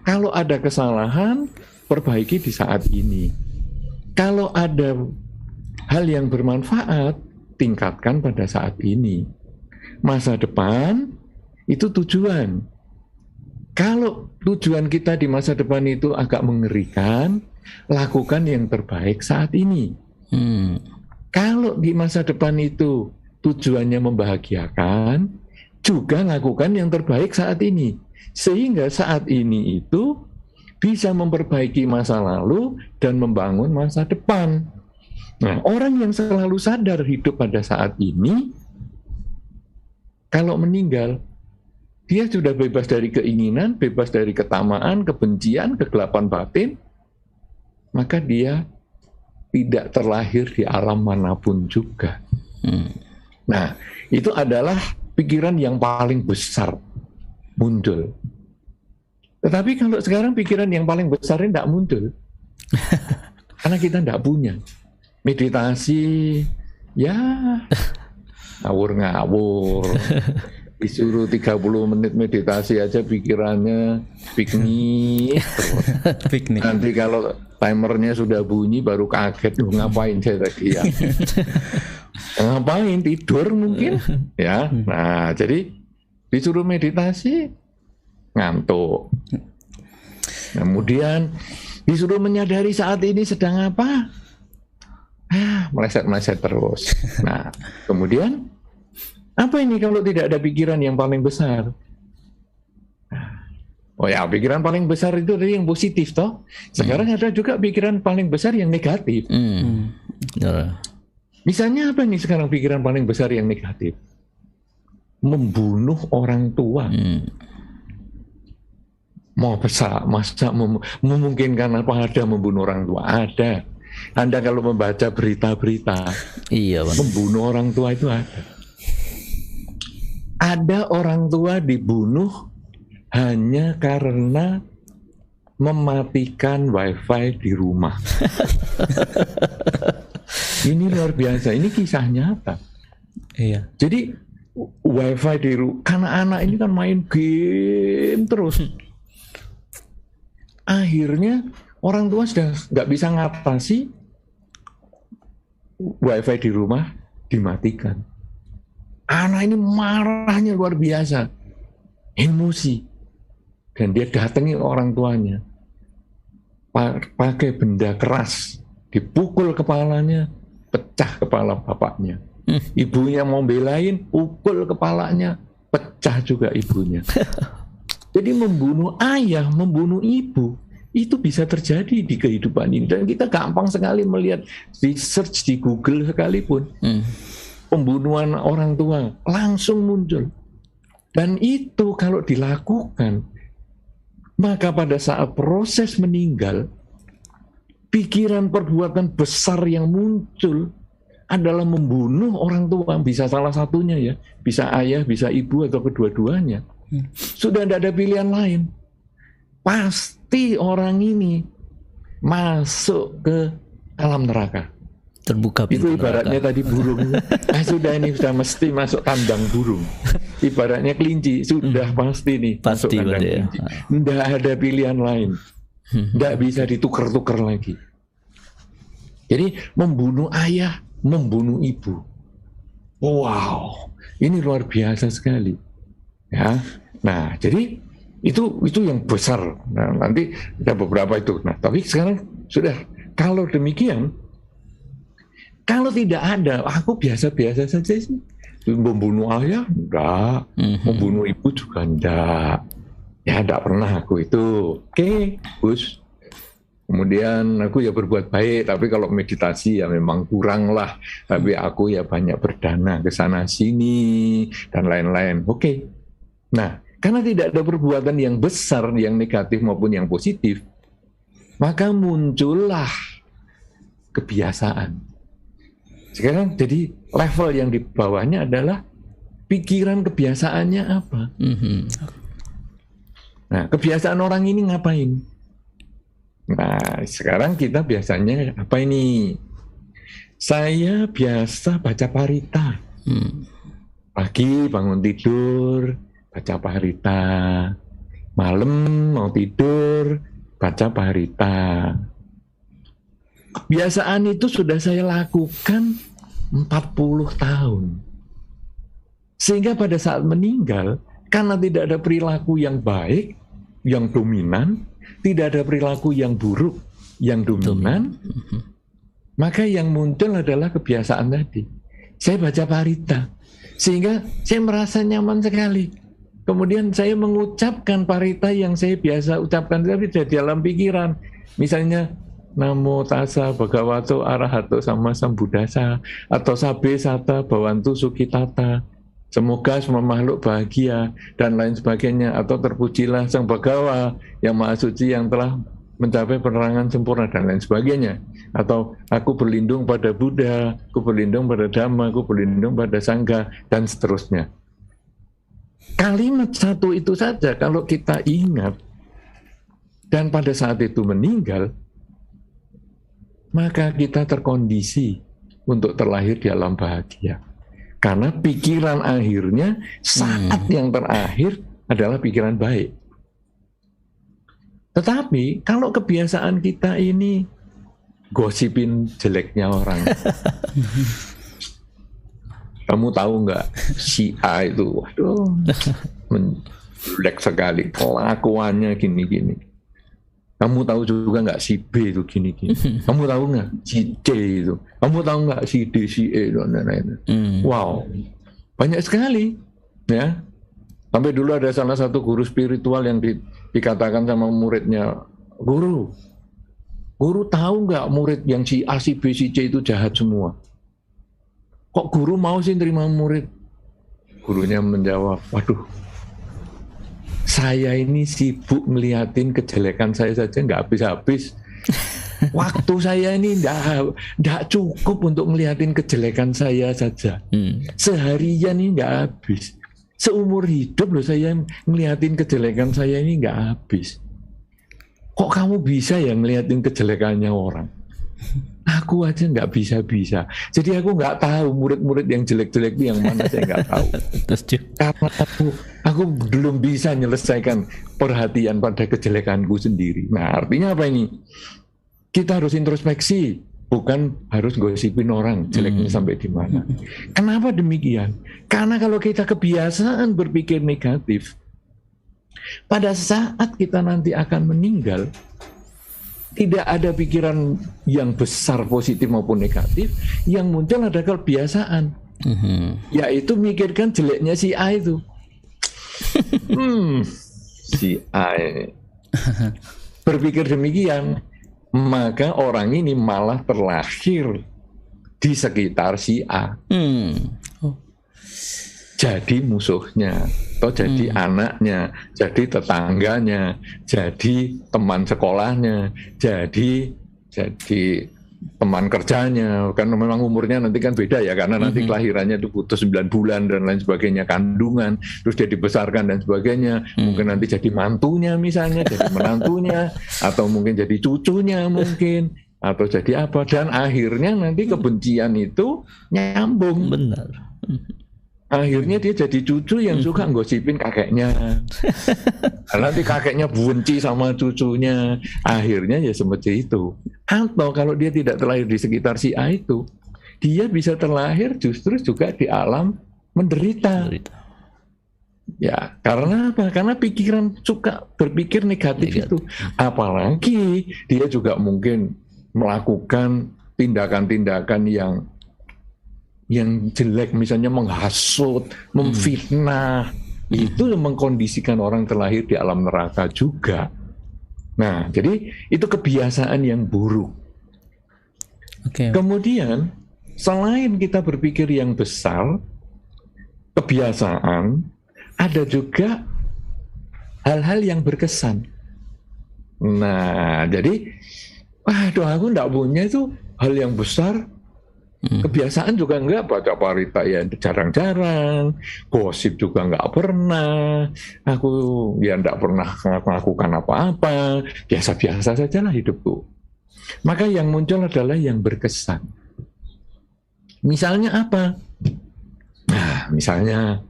Speaker 1: Kalau ada kesalahan, perbaiki di saat ini. Kalau ada hal yang bermanfaat, tingkatkan pada saat ini. Masa depan itu tujuan. Kalau tujuan kita di masa depan itu agak mengerikan, lakukan yang terbaik saat ini. Kalau di masa depan itu tujuannya membahagiakan, juga lakukan yang terbaik saat ini. Sehingga saat ini itu bisa memperbaiki masa lalu dan membangun masa depan. Nah, orang yang selalu sadar hidup pada saat ini, kalau meninggal, dia sudah bebas dari keinginan, bebas dari ketamaan, kebencian, kegelapan batin, maka dia tidak terlahir di alam manapun juga. Nah, itu adalah pikiran yang paling besar muncul. Tetapi kalau sekarang pikiran yang paling besar ini tidak muncul. Karena kita tidak punya. Meditasi, ya ngawur-ngawur. Disuruh 30 menit meditasi aja pikirannya piknik.
Speaker 2: Piknik.
Speaker 1: Nanti kalau timernya sudah bunyi baru kaget, ngapain saya tadi ya. Ngapain, tidur mungkin. Ya, nah jadi disuruh meditasi, ngantuk. Kemudian disuruh menyadari saat ini sedang apa, meleset-meleset terus. Nah, kemudian apa ini kalau tidak ada pikiran yang paling besar? Oh ya, pikiran paling besar itu dari yang positif toh. Sekarang ada juga pikiran paling besar yang negatif. Misalnya apa nih sekarang pikiran paling besar yang negatif? Membunuh orang tua. Mau besar, masa memungkinkan apa ada membunuh orang tua? Ada. Anda kalau membaca berita-berita, membunuh orang tua itu ada. Ada orang tua dibunuh hanya karena mematikan wifi di rumah. Ini luar biasa, ini kisah nyata.
Speaker 2: Iya.
Speaker 1: Jadi wifi di rumah, karena anak ini kan main game terus. Akhirnya orang tua sudah nggak bisa ngatasi, wifi di rumah dimatikan. Anak ini marahnya luar biasa, emosi, dan dia datangi orang tuanya, pakai benda keras, dipukul kepalanya, pecah kepala bapaknya. Ibunya mau belain, pukul kepalanya, pecah juga ibunya. Jadi membunuh ayah, membunuh ibu, itu bisa terjadi di kehidupan ini. Dan kita gampang sekali melihat, di search di Google sekalipun, pembunuhan orang tua langsung muncul. Dan itu kalau dilakukan, maka pada saat proses meninggal, pikiran perbuatan besar yang muncul adalah membunuh orang tua. Bisa salah satunya ya, bisa ayah, bisa ibu, atau kedua-duanya. Sudah tidak ada pilihan lain. Pasti orang ini masuk ke alam neraka.
Speaker 2: Terbuka pintu
Speaker 1: itu ibaratnya
Speaker 2: neraka.
Speaker 1: Tadi burung. Sudah ini sudah mesti masuk kandang burung. Ibaratnya kelinci sudah pasti nih masuk
Speaker 2: Pasti
Speaker 1: kandang kelinci. Tidak ada pilihan lain. Tidak bisa ditukar-tukar lagi. Jadi membunuh ayah, membunuh ibu. Wow, ini luar biasa sekali. Ya. Nah, jadi itu yang besar. Nah, nanti ada beberapa itu. Nah, tapi sekarang sudah, kalau demikian, kalau tidak ada, aku biasa-biasa saja sih. Membunuh ayah, enggak. Membunuh ibu juga enggak. Ya, enggak pernah aku itu. Oke, Gus. Kemudian aku ya berbuat baik, tapi kalau meditasi ya memang kurang lah. Tapi aku ya banyak berdana ke sana sini dan lain-lain. Oke. Nah, karena tidak ada perbuatan yang besar, yang negatif maupun yang positif, maka muncullah kebiasaan. Sekarang jadi level yang di bawahnya adalah pikiran kebiasaannya apa. Nah, kebiasaan orang ini ngapain? Nah, sekarang kita biasanya apa ini? Saya biasa baca parita. Pagi bangun tidur, baca parita. Malam mau tidur, baca parita. Kebiasaan itu sudah saya lakukan 40 tahun. Sehingga pada saat meninggal, karena tidak ada perilaku yang baik, yang dominan, tidak ada perilaku yang buruk, yang dominan, maka yang muncul adalah kebiasaan tadi. Saya baca parita, sehingga saya merasa nyaman sekali. Kemudian saya mengucapkan parita yang saya biasa ucapkan tapi di dalam pikiran. Misalnya, Namo tassa bhagavato arahato sama sambuddhassa, atau Sabe sata bhavantu sukhitata, semoga semua makhluk bahagia, dan lain sebagainya. Atau terpujilah Sang Bhagawa yang Maha Suci yang telah mencapai penerangan sempurna, dan lain sebagainya. Atau aku berlindung pada Buddha, aku berlindung pada Dhamma, aku berlindung pada Sangha, dan seterusnya. Kalimat satu itu saja kalau kita ingat, dan pada saat itu meninggal, maka kita terkondisi untuk terlahir di alam bahagia. Karena pikiran akhirnya saat yang terakhir adalah pikiran baik. Tetapi kalau kebiasaan kita ini gosipin jeleknya orang. Kamu tahu nggak si A itu, waduh, jelek sekali, kelakuannya gini-gini. Kamu tahu juga nggak si B itu gini-gini. Kamu tahu nggak si C itu. Kamu tahu nggak si D, si E dan lain-lain. Wow, banyak sekali, ya. Sampai dulu ada salah satu guru spiritual yang dikatakan sama muridnya, guru tahu nggak murid yang si A, si B, si C itu jahat semua? Kok guru mau sih terima murid? Gurunya menjawab, waduh, saya ini sibuk ngeliatin kejelekan saya saja nggak habis-habis. Waktu saya ini nggak cukup untuk ngeliatin kejelekan saya saja. Seharian ini nggak habis. Seumur hidup loh saya ngeliatin kejelekan saya ini nggak habis. Kok kamu bisa ya ngeliatin kejelekannya orang? Aku aja nggak bisa. Jadi aku nggak tahu murid-murid yang jelek-jelek itu yang mana, saya nggak tahu. Karena aku belum bisa menyelesaikan perhatian pada kejelekanku sendiri. Nah, artinya apa ini? Kita harus introspeksi, bukan harus gosipin orang jeleknya sampai di mana. Kenapa demikian? Karena kalau kita kebiasaan berpikir negatif, pada saat kita nanti akan meninggal, tidak ada pikiran yang besar positif maupun negatif, yang muncul adalah kebiasaan, yaitu mikirkan jeleknya si A itu. Si A ini. Berpikir demikian, maka orang ini malah terlahir di sekitar si A. Jadi musuhnya, atau jadi anaknya, jadi tetangganya, jadi teman sekolahnya, jadi teman kerjanya. Kan memang umurnya nanti kan beda ya, karena nanti kelahirannya itu butuh 9 bulan dan lain sebagainya, kandungan, terus dia dibesarkan dan sebagainya. Mungkin nanti jadi mantunya misalnya, jadi menantunya, atau mungkin jadi cucunya mungkin, atau jadi apa. Dan akhirnya nanti kebencian itu nyambung.
Speaker 2: Benar.
Speaker 1: Akhirnya dia jadi cucu yang suka gosipin kakeknya. Nanti kakeknya benci sama cucunya. Akhirnya ya seperti itu. Atau kalau dia tidak terlahir di sekitar si A itu, dia bisa terlahir justru juga di alam menderita. Ya, karena apa? Karena pikiran suka berpikir negatif itu. Apalagi dia juga mungkin melakukan tindakan-tindakan yang jelek, misalnya menghasut, memfitnah, itu mengkondisikan orang terlahir di alam neraka juga. Nah, jadi itu kebiasaan yang buruk.
Speaker 2: Oke.
Speaker 1: Kemudian, selain kita berpikir yang besar, kebiasaan, ada juga hal-hal yang berkesan. Nah, jadi, waduh aku enggak punya itu hal yang besar. Kebiasaan juga enggak, baca parita ya jarang-jarang, gosip juga enggak pernah, aku ya enggak pernah melakukan apa-apa, biasa-biasa saja lah hidupku. Maka yang muncul adalah yang berkesan. Misalnya apa? Nah, misalnya,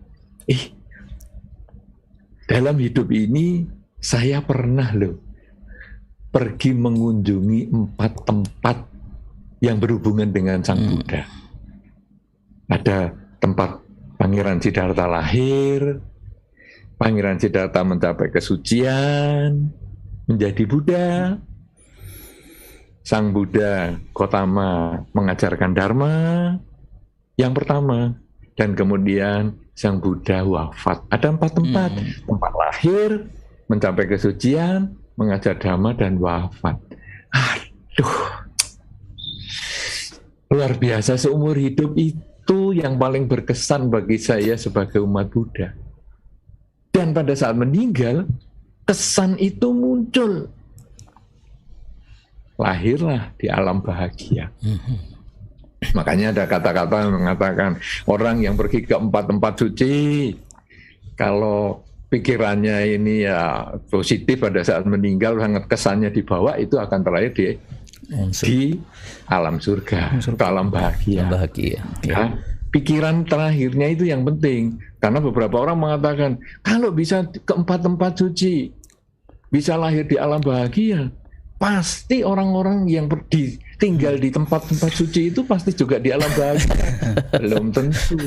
Speaker 1: dalam hidup ini saya pernah loh pergi mengunjungi 4 tempat yang berhubungan dengan Sang Buddha. Ada tempat Pangeran Siddhartha lahir, Pangeran Siddhartha mencapai kesucian, menjadi Buddha, Sang Buddha Gotama mengajarkan Dharma yang pertama, dan kemudian Sang Buddha wafat. Ada 4 tempat, tempat lahir, mencapai kesucian, mengajar Dharma, dan wafat. Aduh, luar biasa. Seumur hidup itu yang paling berkesan bagi saya sebagai umat Buddha. Dan pada saat meninggal, kesan itu muncul. Lahirlah di alam bahagia. Makanya ada kata-kata yang mengatakan orang yang pergi ke 4 tempat suci, kalau pikirannya ini ya positif pada saat meninggal, sangat kesannya dibawa, itu akan terakhir di alam surga, alam bahagia. Ya, pikiran terakhirnya itu yang penting, karena beberapa orang mengatakan kalau bisa ke 4 tempat suci, bisa lahir di alam bahagia, pasti orang-orang yang tinggal di tempat-tempat suci itu pasti juga di alam bahagia. Belum tentu.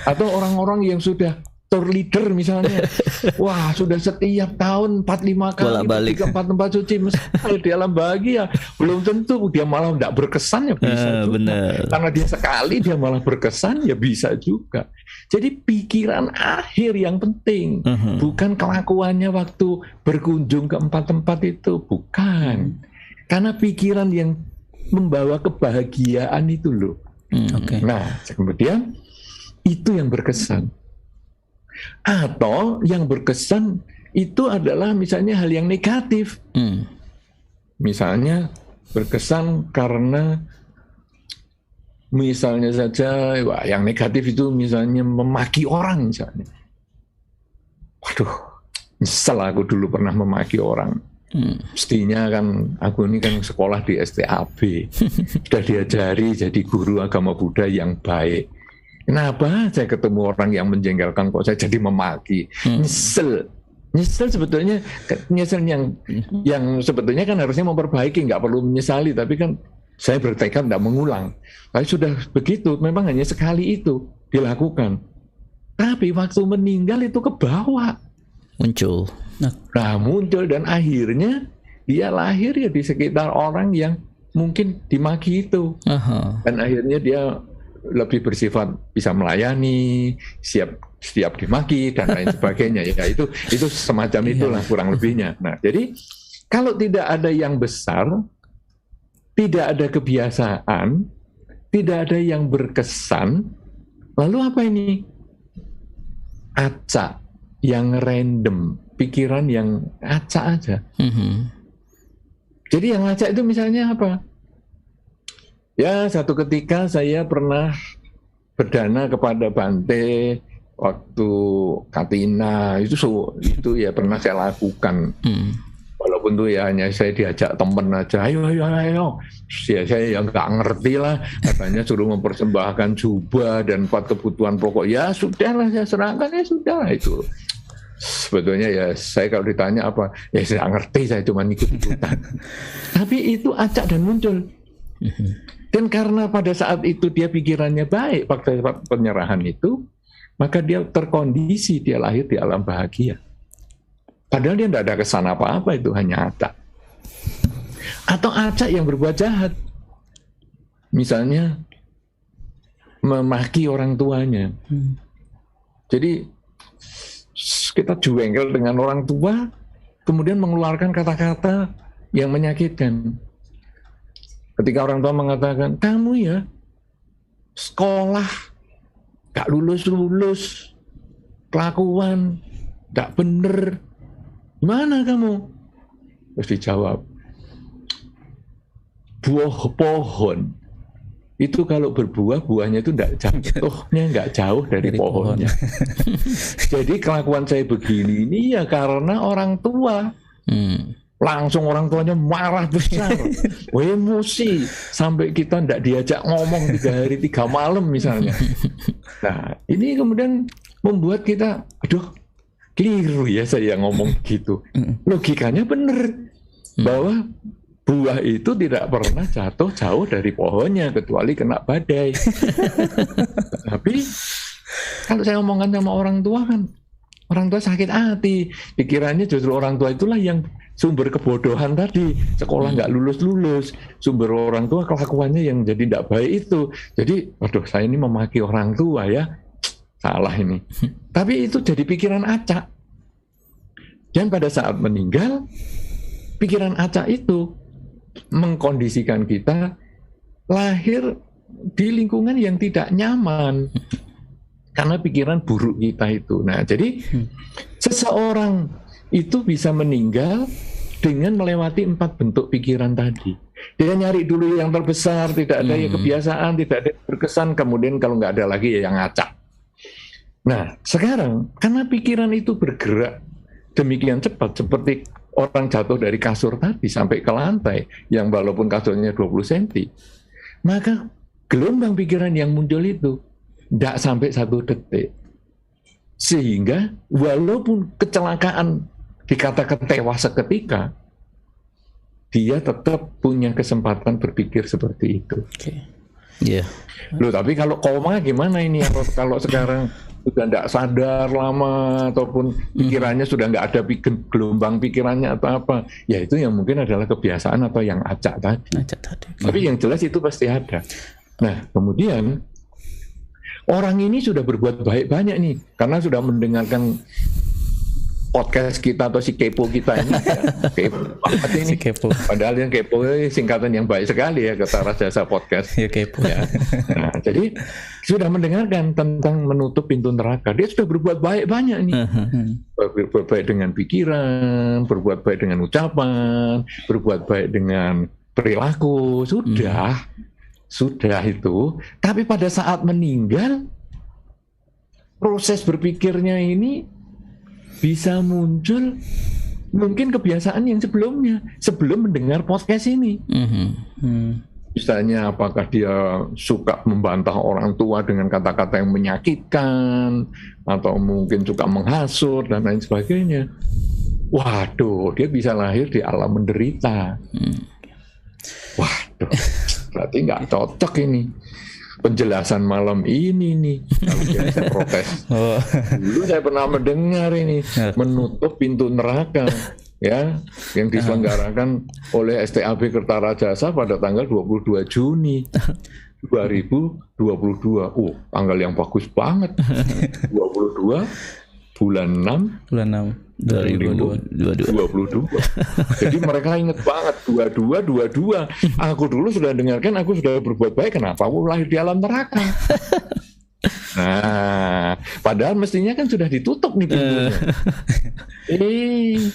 Speaker 1: Atau orang-orang yang sudah tour leader misalnya, wah sudah setiap tahun 4-5 kali pergi ke 4 tempat suci mesti di alam bahagia. Belum tentu, dia malah tidak berkesan ya bisa juga.
Speaker 2: Bener.
Speaker 1: Karena dia sekali dia malah berkesan ya bisa juga. Jadi pikiran akhir yang penting, bukan kelakuannya waktu berkunjung ke 4 tempat itu, bukan. Karena pikiran yang membawa kebahagiaan itu loh. Nah, kemudian itu yang berkesan. Atau yang berkesan itu adalah misalnya hal yang negatif. Misalnya berkesan karena misalnya saja, wah, yang negatif itu misalnya memaki orang misalnya. Waduh, nyesel aku dulu pernah memaki orang. Mestinya kan aku ini kan sekolah di STAB, sudah diajari jadi guru agama Buddha yang baik. Kenapa saya ketemu orang yang menjengkelkan kok saya jadi memaki? Nyesel sebetulnya, nyesel yang sebetulnya kan harusnya memperbaiki, nggak perlu menyesali, tapi kan saya bertekad tidak mengulang. Tapi sudah begitu, memang hanya sekali itu dilakukan. Tapi waktu meninggal itu kebawa.
Speaker 2: Muncul.
Speaker 1: Nah muncul, dan akhirnya dia lahir ya di sekitar orang yang mungkin dimaki itu. Dan akhirnya dia lebih bersifat bisa melayani, siap dimaki dan lain sebagainya. Ya itu semacam itulah kurang lebihnya. Nah jadi kalau tidak ada yang besar, tidak ada kebiasaan, tidak ada yang berkesan, lalu apa ini? Acak, yang random, pikiran yang acak aja. Jadi yang acak itu misalnya apa? Ya, satu ketika saya pernah berdana kepada Bante waktu Katina, itu ya pernah saya lakukan. Walaupun tuh ya hanya saya diajak temen aja, ayo. Ya, saya yang nggak ngerti lah, katanya suruh mempersembahkan jubah dan 4 kebutuhan pokok. Ya sudahlah, saya serahkan, ya sudah itu. Sebetulnya ya saya kalau ditanya apa, ya saya ngerti, saya cuma ikut-ikutan. Tapi itu acak dan muncul. Dan karena pada saat itu dia pikirannya baik, pada penyerahan itu, maka dia terkondisi, dia lahir di alam bahagia. Padahal dia tidak ada kesan apa-apa, itu hanya acak. Atau acak yang berbuat jahat. Misalnya memaki orang tuanya. Jadi kita jengkel dengan orang tua, kemudian mengeluarkan kata-kata yang menyakitkan. Ketika orang tua mengatakan, kamu ya sekolah gak lulus-lulus, kelakuan gak bener, gimana kamu? Terus dijawab, buah pohon itu kalau berbuah, buahnya itu jatuhnya nggak jauh dari pohonnya. Jadi kelakuan saya begini ini ya karena orang tua. Langsung orang tuanya marah besar, emosi, sampai kita nggak diajak ngomong 3 hari 3 malam misalnya. Nah ini kemudian membuat kita, aduh keliru ya saya ngomong gitu. Logikanya benar bahwa buah itu tidak pernah jatuh jauh dari pohonnya kecuali kena badai. Tapi kalau saya omongkan sama orang tua kan, orang tua sakit hati. Pikirannya justru orang tua itulah yang sumber kebodohan tadi. Sekolah nggak lulus-lulus, sumber orang tua kelakuannya yang jadi tidak baik itu. Jadi, aduh saya ini memaki orang tua ya, salah ini. Tapi itu jadi pikiran acak. Dan pada saat meninggal, pikiran acak itu mengkondisikan kita lahir di lingkungan yang tidak nyaman karena pikiran buruk kita itu. Nah, jadi seseorang itu bisa meninggal dengan melewati 4 bentuk pikiran tadi. Dia nyari dulu yang terbesar, tidak ada yang kebiasaan, tidak ada yang berkesan, kemudian kalau nggak ada lagi ya yang acak. Nah, sekarang karena pikiran itu bergerak demikian cepat seperti orang jatuh dari kasur tadi sampai ke lantai yang walaupun kasurnya 20 cm, maka gelombang pikiran yang muncul itu tidak sampai 1 detik. Sehingga walaupun kecelakaan dikatakan tewas seketika, dia tetap punya kesempatan berpikir seperti itu. Loh, tapi kalau koma gimana ini? Kalau sekarang sudah tidak sadar lama ataupun pikirannya sudah nggak ada gelombang pikirannya atau apa, ya itu yang mungkin adalah kebiasaan atau yang acak tadi. Tapi yang jelas itu pasti ada. Nah, kemudian orang ini sudah berbuat baik banyak nih karena sudah mendengarkan podcast kita atau si kepo kita ini. Kepo banget ini. Si kepo. Padahal yang kepo ini singkatan yang baik sekali ya, kata Rajasa Podcast. Ya kepo ya. Nah, jadi sudah mendengarkan tentang menutup pintu neraka. Dia sudah berbuat baik banyak nih. Berbuat baik dengan pikiran, berbuat baik dengan ucapan, berbuat baik dengan perilaku. Sudah itu. Tapi pada saat meninggal, proses berpikirnya ini bisa muncul mungkin kebiasaan yang sebelumnya, sebelum mendengar podcast ini. Misalnya apakah dia suka membantah orang tua dengan kata-kata yang menyakitkan, atau mungkin suka menghasut dan lain sebagainya. Waduh, dia bisa lahir di alam menderita. Waduh, berarti nggak cocok ini penjelasan malam ini nih. Kalau saya protes. Dulu saya pernah mendengar ini menutup pintu neraka ya yang diselenggarakan oleh STAB Kertarajasa pada tanggal 22 Juni 2022. Tanggal yang bagus banget. 22 bulan 6 2022. Jadi mereka ingat banget 22. Aku dulu sudah dengarkan, aku sudah berbuat baik, kenapa aku lahir di alam neraka? Nah, padahal mestinya kan sudah ditutup nih pintunya.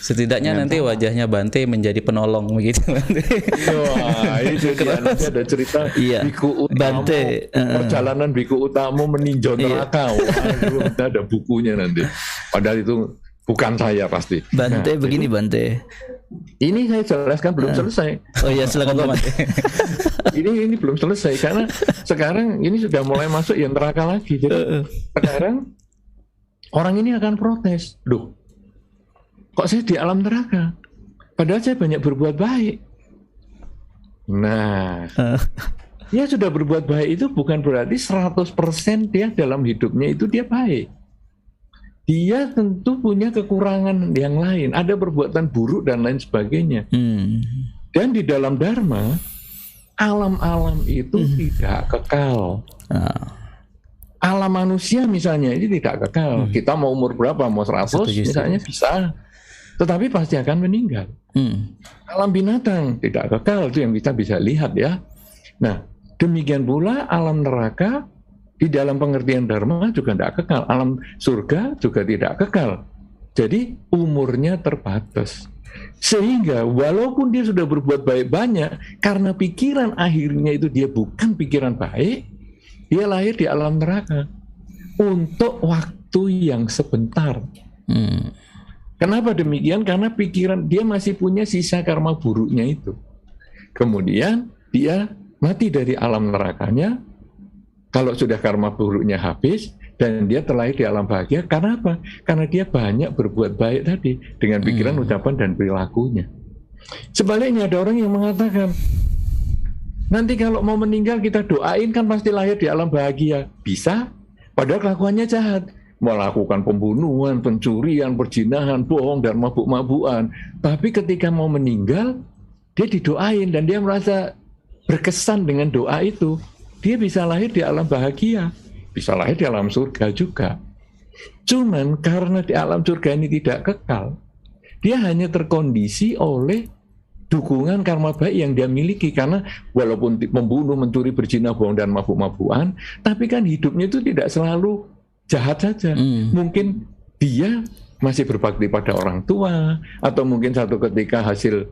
Speaker 2: Setidaknya nanti wajahnya Bante menjadi penolong begitu.
Speaker 1: Wah, itu nanti ada cerita Biku Utamo, Bante, perjalanan Biku Utamo meninjau neraka. Waduh, ada bukunya nanti. Padahal itu bukan saya pasti.
Speaker 2: Bante, nah, begini Bante.
Speaker 1: Ini saya jelaskan belum selesai.
Speaker 2: Oh iya, silakan Bante.
Speaker 1: ini belum selesai karena sekarang ini sudah mulai masuk yang neraka lagi. Jadi sekarang orang ini akan protes. Loh, kok saya di alam neraka? Padahal saya banyak berbuat baik. Nah, dia sudah berbuat baik itu bukan berarti 100% dia dalam hidupnya itu dia baik. Dia tentu punya kekurangan yang lain, ada perbuatan buruk dan lain sebagainya. Dan di dalam Dharma, alam-alam itu tidak kekal. Alam manusia misalnya ini tidak kekal. Kita mau umur berapa? Mau 100 misalnya bisa. tetapi pasti akan meninggal. Alam binatang tidak kekal, itu yang kita bisa lihat ya. Nah, demikian pula alam neraka di dalam pengertian dharma juga tidak kekal, alam surga juga tidak kekal. Jadi umurnya terbatas. Sehingga walaupun dia sudah berbuat baik banyak, karena pikiran akhirnya itu dia bukan pikiran baik, dia lahir di alam neraka untuk waktu yang sebentar. Kenapa demikian? Karena pikiran dia masih punya sisa karma buruknya itu. Kemudian dia mati dari alam nerakanya. Kalau sudah karma buruknya habis dan dia terlahir di alam bahagia, karena apa? Karena dia banyak berbuat baik tadi dengan pikiran, ucapan, dan perilakunya. Sebaliknya ada orang yang mengatakan, nanti kalau mau meninggal kita doain kan pasti lahir di alam bahagia. Bisa, padahal kelakuannya jahat. Melakukan pembunuhan, pencurian, perzinahan, bohong, dan mabuk-mabukan. Tapi ketika mau meninggal, dia didoain dan dia merasa berkesan dengan doa itu. Dia bisa lahir di alam bahagia, bisa lahir di alam surga juga. Cuman karena di alam surga ini tidak kekal, dia hanya terkondisi oleh dukungan karma baik yang dia miliki. Karena walaupun membunuh, mencuri, berzina, bohong, dan mabuk-mabukan, tapi kan hidupnya itu tidak selalu jahat saja. Mungkin dia masih berbakti pada orang tua, atau mungkin satu ketika hasil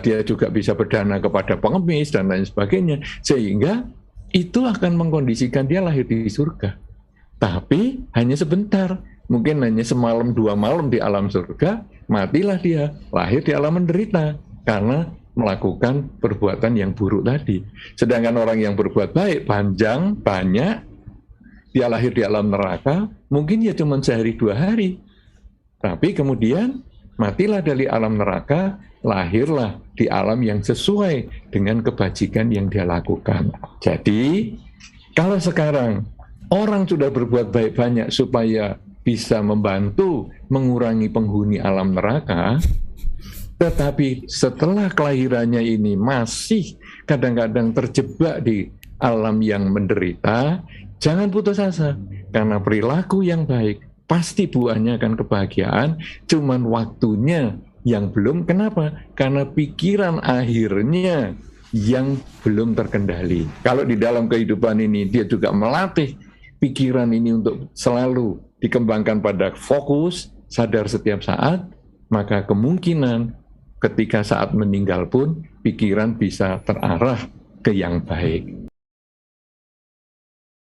Speaker 1: dia juga bisa berdana kepada pengemis dan lain sebagainya, sehingga itu akan mengkondisikan dia lahir di surga. Tapi hanya sebentar, mungkin hanya semalam 2 malam di alam surga, matilah dia, lahir di alam menderita karena melakukan perbuatan yang buruk tadi. Sedangkan orang yang berbuat baik panjang, banyak, dia lahir di alam neraka, mungkin ya cuma sehari 2 hari. Tapi kemudian matilah dari alam neraka, lahirlah di alam yang sesuai dengan kebajikan yang dia lakukan. Jadi, kalau sekarang orang sudah berbuat baik banyak supaya bisa membantu mengurangi penghuni alam neraka, tetapi setelah kelahirannya ini masih kadang-kadang terjebak di alam yang menderita, jangan putus asa, karena perilaku yang baik pasti buahnya akan kebahagiaan, cuman waktunya yang belum. Kenapa? Karena pikiran akhirnya yang belum terkendali. Kalau di dalam kehidupan ini dia juga melatih pikiran ini untuk selalu dikembangkan pada fokus, sadar setiap saat, maka kemungkinan ketika saat meninggal pun pikiran bisa terarah ke yang baik.